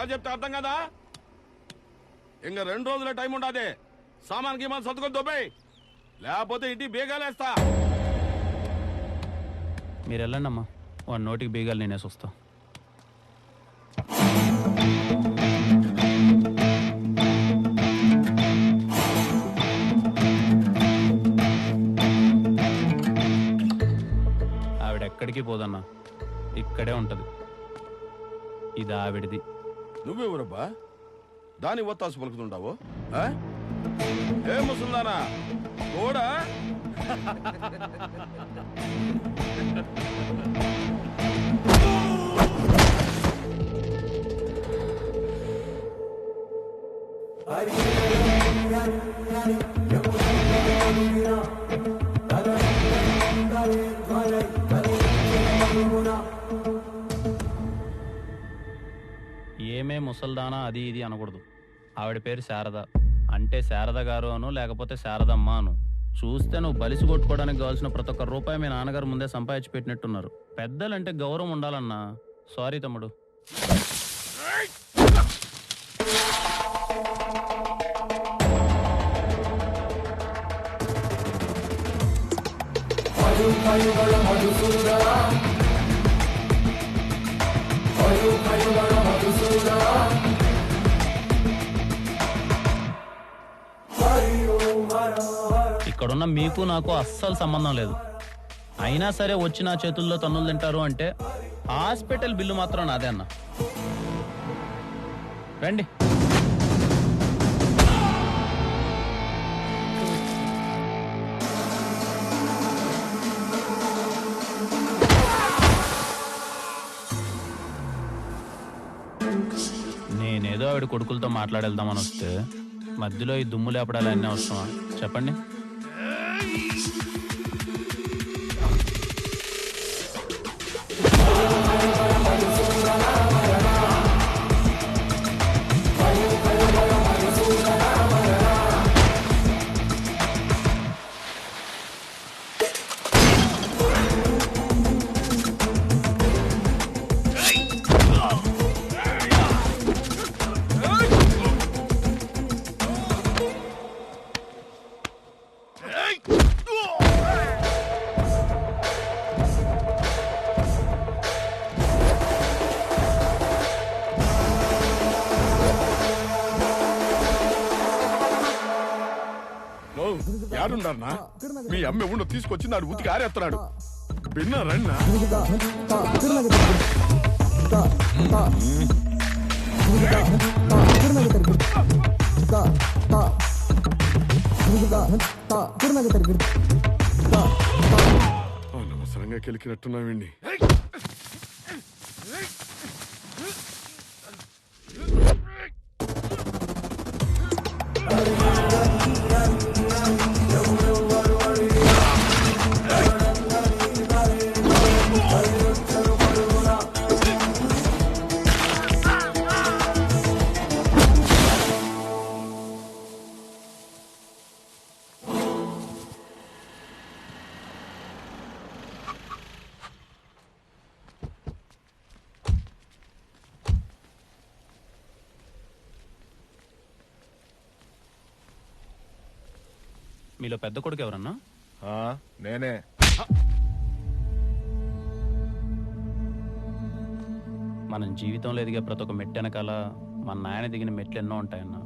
ఒకసారి చెప్తే అర్థం కదా. ఇంకా 2 రోజుల టైం ఉండదే. సామాన్కి మన సర్దుకొని దొబ్బాయి, లేకపోతే ఇంటి బీగాలేస్తా. మీరు వెళ్ళండి అమ్మా, వాడి నోటికి బీగాలు నేనేసి వస్తా. ఆవిడెక్కడికి పోదన్నా, ఇక్కడే ఉంటది. ఇది ఆవిడిది. నువ్వెవరబ్బా దాని ఒత్తాసు పలుకుతుంటావు? ఏ ముసల్దానా కూడా ఏమే ముసల్దానా అది ఇది అనకూడదు. ఆవిడ పేరు శారద. అంటే శారద గారు అను, లేకపోతే శారదమ్మ అను. చూస్తే నువ్వు బలిసి కొట్టుకోవడానికి కావాల్సిన ప్రతి ఒక్క రూపాయి మీ నాన్నగారు ముందే సంపాదించి పెట్టినట్టున్నారు. పెద్దలంటే గౌరవం ఉండాలన్నా. సారీ తమ్ముడు. ఇక్కడున్న మీకు నాకు అస్సలు సంబంధం లేదు. అయినా సరే వచ్చి నా చేతుల్లో తన్నులు తింటారు అంటే హాస్పిటల్ బిల్లు మాత్రం నాదే అన్న. రండి. నేనేదో ఆవిడ కొడుకులతో మాట్లాడేద్దామని వస్తే మధ్యలో ఈ దుమ్ము లేపడాలి అన్నీ అవసరమా చెప్పండి? యాడున్నారన్నా? మీ అమ్మ ఉండ తీసుకొచ్చి నాడు ఉతికి ఆరేస్తున్నాడు. విన్నారన్నా? అనవసరంగా కెలికినట్టున్నావండి. మీలో పెద్ద కొడుకు ఎవరన్నా? నేనే. మనం జీవితంలో ఎదిగే ప్రతి ఒక్క మెట్టు వెనకాల మన నాయన దిగిన మెట్లు ఎన్నో ఉంటాయన్న.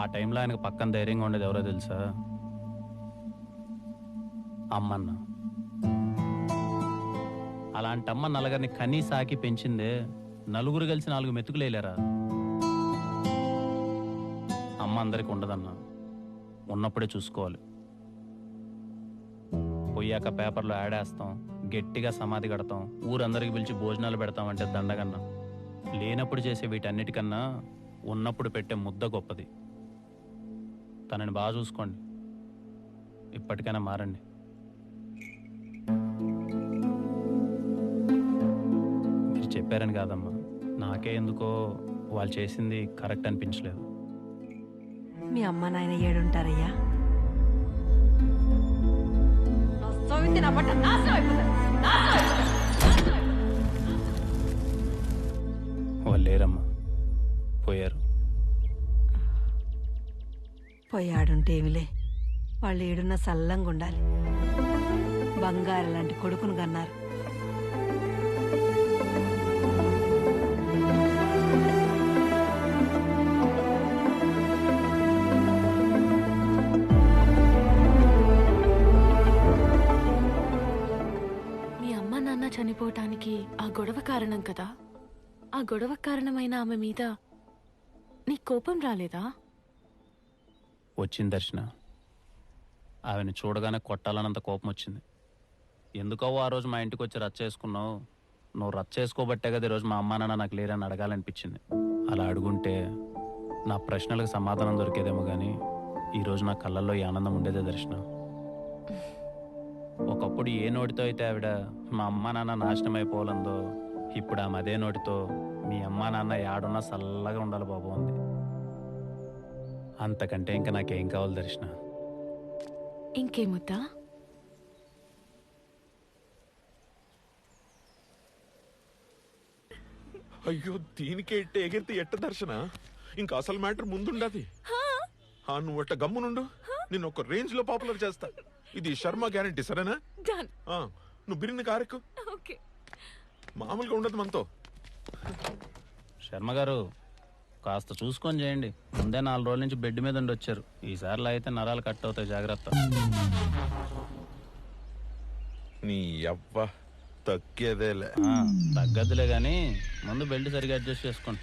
ఆ టైంలో ఆయనకు పక్కన ధైర్యంగా ఉండేది ఎవరో తెలుసా? అమ్మన్న. అలాంటి అమ్మ నలుగురిని కనీ సాకి పెంచిందే. నలుగురు కలిసి 4 మెతుకులు వేయలేరా? అమ్మ అందరికి ఉండదన్నా, ఉన్నప్పుడే చూసుకోవాలి. పోయాక పేపర్లో యాడ్ వేస్తాం, గట్టిగా సమాధి కడతాం, ఊరందరికి పిలిచి భోజనాలు పెడతామంటే దండగన్నా. లేనప్పుడు చేసే వీటన్నిటికన్నా ఉన్నప్పుడు పెట్టే ముద్ద గొప్పది. తనని బాగా చూసుకోండి. ఇప్పటికైనా మారండి. మీరు చెప్పారని కాదమ్మా, నాకే ఎందుకో వాళ్ళు చేసింది కరెక్ట్ అనిపించలేదు. మీ అమ్మ నాయన ఏడుంటారయ్యా? వాళ్ళు లేరమ్మా. పోయి ఆడుంటే ఏమిలే, వాళ్ళు ఏడున్న సల్లంగా ఉండాలి. బంగారు లాంటి కొడుకును కన్నారు. మీ అమ్మ నాన్న చనిపోవటానికి ఆ గొడవ కారణం కదా. ఆ గొడవ కారణమైన ఆమె మీద నీ కోపం రాలేదా? వచ్చింది దర్శన. ఆమెను చూడగానే కొట్టాలన్నంత కోపం వచ్చింది. ఎందుకో ఆ రోజు మా ఇంటికి వచ్చి రచ్చ చేసుకున్నావు. నువ్వు రచ్చ చేసుకోబట్టే కదా ఈరోజు మా అమ్మా నాన్న నాకు లేరని అడగాలనిపించింది. అలా అడుగుంటే నా ప్రశ్నలకు సమాధానం దొరికేదేమో కానీ ఈరోజు నా కళ్ళల్లో ఈ ఆనందం ఉండేదే దర్శన. ఒకప్పుడు ఏ నోటితో అయితే ఆవిడ మా అమ్మా నాన్న నాశనం అయిపోవాలందో, ఇప్పుడు ఆమె అదే నోటితో మీ అమ్మా నాన్న యాడున్నా చల్లగా ఉండాలి బాబు అంది. అంతకంటే ఇంకా నాకేం కావాలి దర్శన? ఇంకేముద్దా? అయ్యో దీనికే ఇట్టే ఎగిరితే ఎట్ట దర్శన? ఇంకా అసలు మ్యాటర్ ముందుండది. నువ్వు అట్ట గమ్మునుండు, నేను ఒక రేంజ్ లో పాపులర్ చేస్తా. ఇది శర్మ గ్యారంటీ, సరేనా? నువ్వు బిరిని కారెక్కు. మామూలుగా ఉండదు మనతో. శర్మ గారు కాస్త చూసుకొని చేయండి. ముందే 4 రోజుల నుంచి బెడ్ మీద ఉండి వచ్చారు. ఈసారిలో అయితే నరాలు కట్ అవుతాయి, జాగ్రత్త. నీ అవ్వ తగ్గేదేలే. తగ్గద్దులే కానీ ముందు బెల్ట్ సరిగా అడ్జస్ట్ చేసుకోండి.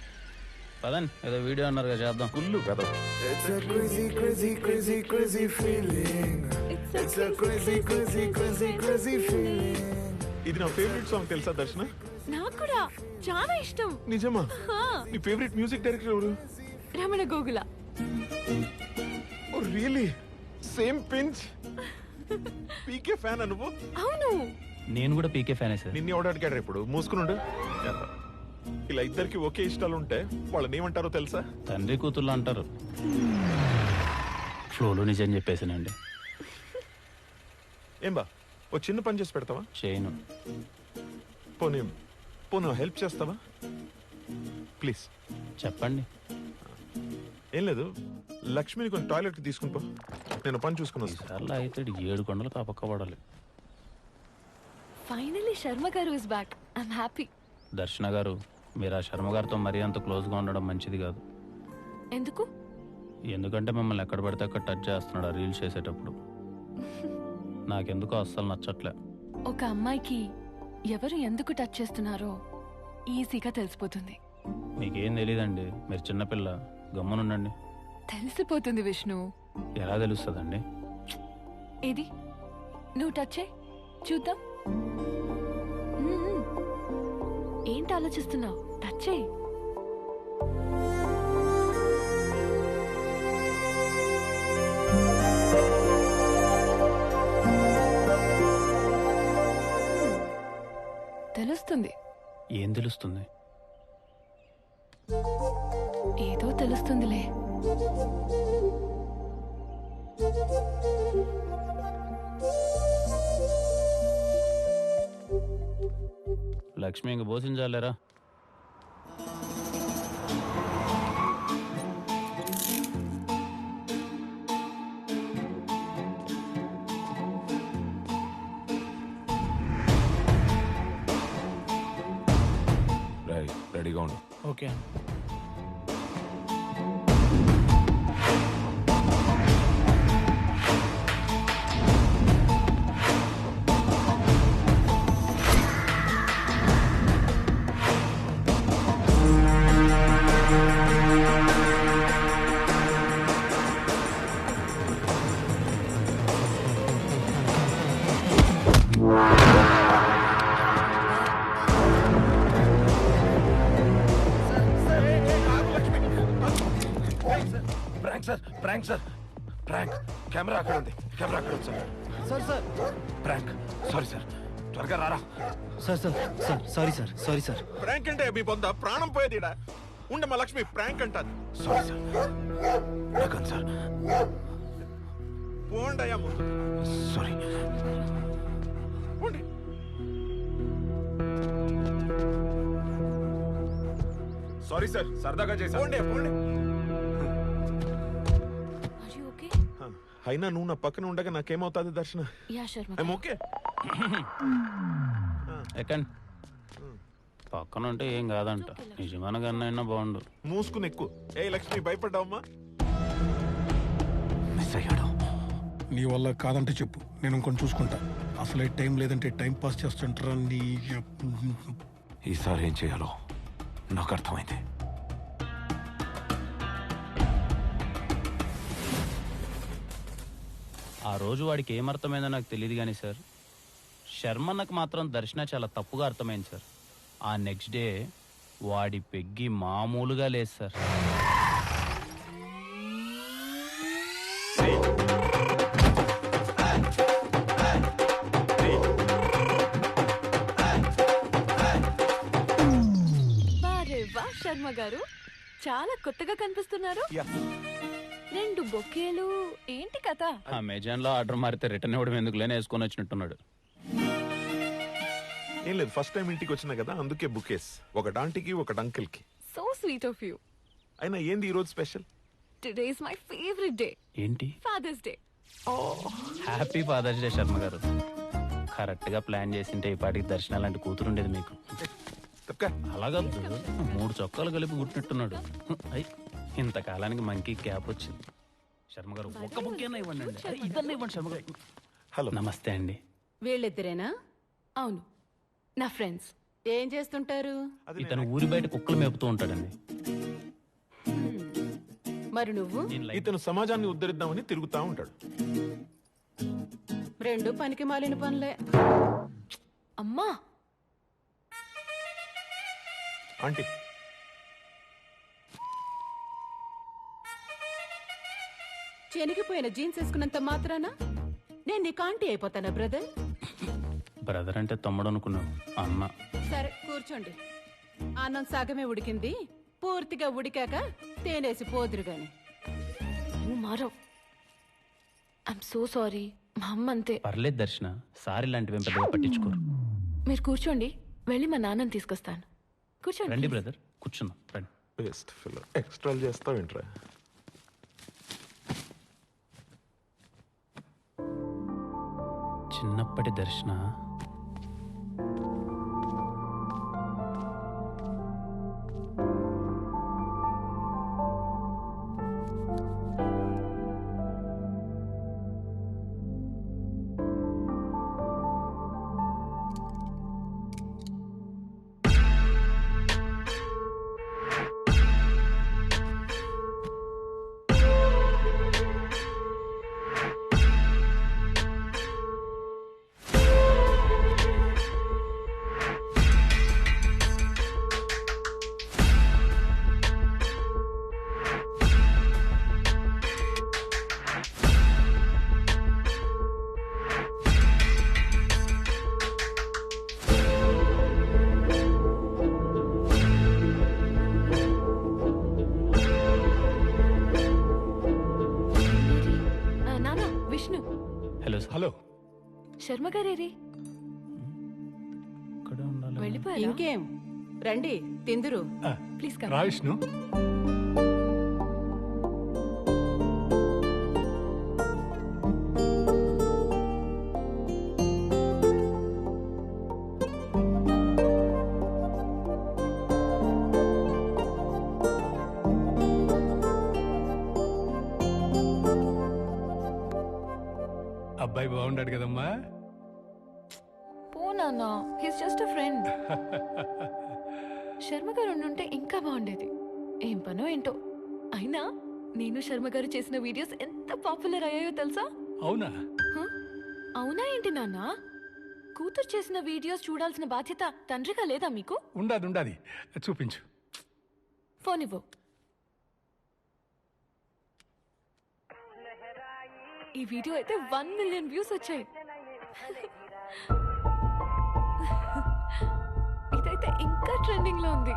పదండి, ఏదో వీడియో అన్నారు కదా, చేద్దాం. కుళ్ళు కదా. It's a crazy, crazy, crazy, crazy feeling. It's a crazy, crazy, crazy, crazy feeling. ఇది నా ఫేవరెట్ సాంగ్, తెలుసా దర్శన? నాకు కూడా చాలా ఇష్టం. నిజమా? నీ ఫేవరెట్ మ్యూజిక్ డైరెక్టర్ ఎవరు? Ramana Gogula. Oh really? Same pinch. PK fan నువ్వు? అవును, నేను కూడా పీకే ఫ్యానే సార్. నిన్ను ఎవడు అడిగాడు ఇప్పుడు? మూసుకునుండు. ఇలా ఇద్దరికి ఒకే ఇష్టాలు ఉంటే వాళ్ళని ఏమంటారో తెలుసా? తండ్రి కూతుర్లు అంటారు. ఫ్లోలో నిజం చెప్పేసానండి. ఏం బా, ఓ చిన్న పని చేసి పెడతావా? చేయను. పోనీ హెల్ప్ చేస్తావా ప్లీజ్? చెప్పండి. ఏం లేదు, లక్ష్మిని కొంచెం టాయిలెట్కి తీసుకుని పో, నేను పని చూసుకుని వస్తాను. ఈసారిలో అయితే 7 కొండలు కాపక్కబడాలి. ఫైనలీ శర్మ గారు ఇస్ బ్యాక్. I'm happy. దర్శన గారు, మీరు ఆ శర్మ గారితో మరీ అంత క్లోజ్గా ఉండడం మంచిది కాదు. ఎందుకు? ఎందుకంటే మిమ్మల్ని ఎక్కడ పడితే అక్కడ టచ్ చేస్తున్నాడు ఆ రీల్స్ చేసేటప్పుడు. నాకెందుకో అస్సలు నచ్చట్లే. ఒక అమ్మాయికి ఎవరు ఎందుకు టచ్ చేస్తున్నారో ఈజీగా తెలిసిపోతుంది. మీకేం తెలియదండి, మీరు చిన్నపిల్ల. గమ్మునుండండి. తెలిసిపోతుంది విష్ణు. ఎలా తెలుస్తుందండి? ఏది నువ్వు టచ్ చేయి చూద్దాం. ఏంటి ఆలోచిస్తున్నావు? టచ్ చేయి. తెలుస్తుంది. ఏం తెలుస్తుంది? ఏదో తెలుస్తుందిలే. లక్ష్మి ఇంక భోసించాలేరా? రెడీగా ఉండు. Okay. Prank sir, prank. Camera అక్కడ ఉంది, కెమెరా అక్కడ ఉంది sir. Sir prank. Sorry sir, త్వరగా రారా. Sorry sir. ప్రాంక్ అంటే మీ పొంద ప్రాణం పోయేది ఈడ. ఉండమ్మా లక్ష్మి, ప్రాంక్ అంటారు. సారీ సార్, నాకన్ సార్. పోండి అయ్యా ముందు. సారీ, పోండి. సారీ సార్, సరదాగా చేశాను. పోండి. Are you okay? అయినా నువ్వు నా పక్కన ఉండగా నాకేమవుతుంది దర్శన? Yeah Sharma I'm okay. ఎక్కండి. పక్కన ఉంటే ఏం కాదంట. నిజంగానే కన్నా బాగుండు. మూసుకుని ఎక్కువ. ఏ లక్ష్మి, భయపడ్డావమ్మా? మిస్ అయ్యాడు. నీ వల్ల కాదంటే చెప్పు, నేను ఇంకొని చూసుకుంటా. అసలే టైం లేదంటే టైం పాస్ చేస్తుంటారా నీ. ఈసారి ఏం చేయాలో నాకు అర్థమైంది. ఆ రోజు వాడికి ఏమర్థమైందో నాకు తెలియదు కానీ సార్, శర్మన్నకు మాత్రం దర్శన చాలా తప్పుగా అర్థమైంది సార్. ఆ నెక్స్ట్ డే వాడి పెగ్గి మామూలుగా లేదు సార్. వారే వా శర్మ గారు, చాలా కొత్తగా కనిపిస్తున్నారు. 2 బొకేలు, ఏంటి కథ? అమెజాన్ లో ఆర్డర్ మారితే రిటర్న్ ఇవ్వడం ఎందుకు లేని వేసుకొని వచ్చినట్టున్నాడు. ఏం లేదు, ఫస్ట్ టైం ఇంటికి వచ్చినా కదా, అందుకే బుకేస్. ఒకటి ఆంటీకి, ఒకటి అంకిల్ కి. So sweet of you. అయినా ఏంది ఈ రోజు special? Today is my favourite day, ఏంటి? Father's day. Happy father's day Sharma గారు. కరెక్ట్ గా ప్లాన్ చేసింటే ఈ పాటికి దర్శనం లాంటి కూతురు ఉండేది మీకు. తప్పకా. అలాగా 3 చొక్కాలు కలిపి గుట్టినట్టున్నాడు. అయ్, ఇంతకాలానికి మంకీ క్యాప్ వచ్చింది. శర్మ గారు ఒక్క బుక్కేనా ఇవ్వండి. ఇదన్నా ఇవ్వండి శర్మ గారు. హలో. నమస్తే అండి. వీళ్ళిద్దరేనా? అవును, నా ఫ్రెండ్స్. ఏం చేస్తుంటారు? ఇతను ఊరి బయట కుక్కలు మేపుతూ ఉంటాడండి. మరి నువ్వు? నేను లైట్ ఇతను సమాజాన్ని ఉద్ధరిద్దామని తిరుగుతా ఉంటాడు. 2 పనికి మాలిన పనులే. అమ్మా, ఆంటీ, చెనిగిపోయిన జీన్స్ వేసుకున్నంత మాత్రాన నేను నీకు ఆంటీ అయిపోతానా బ్రదర్? బ్రదర్ అంటే తమ్ముడు అనుకున్నావు. అన్న. సరే కూర్చోండి. అన్నం సగమే ఉడికింది, పూర్తిగా ఉడికాక తేనేసి పోదురు గాని. నువ్వు మారవ్. I'm so sorry. మా అమ్మ అంతే. పర్లేదు దర్శన, సారీ లాంటివి పెద్దగా పట్టించుకోరు. మీరు కూర్చోండి, వెళ్ళి మా నాన్నని తీసుకొస్తాను. కూర్చోండి. రండి బ్రదర్, కూర్చుందాం రండి. బెస్ట్ ఫిల్. ఎక్స్ట్రాలు చేస్తావు ఏంట్రా? చిన్నప్పటి దర్శన నాన్న, Vishnu. Hello sir. Hello. Sharma గారేరి ఇక్కడ ఉండాలి. వెళ్ళిపోయారా? ఇంకేం, రండి తిందురు. Please come. రా విష్ణు. అబ్బాయి బాగుండాడు కదమ్మా. పో నాన్న, his just a friend. Sharma గారు ఉండుంటే ఇంకా బాగుండేది. ఏం పనో ఏంటో. అయినా నేను శర్మ గారు చేసిన వీడియోస్ ఎంత పాపులర్ అయ్యాయో తెలుసా? అవునా? హ? అవునా ఏంటి నాన్న? కూతురు చేసిన వీడియోస్ చూడాల్సిన బాధ్యత తండ్రిగా లేదా మీకు? ఉండాది. చూపించు. ఫోన్ ఇవ్వు. ఈ వీడియో అయితే 1 మిలియన్ వ్యూస్ వచ్చాయి. ఇదైతే ఇంకా ట్రెండింగ్ లో ఉంది.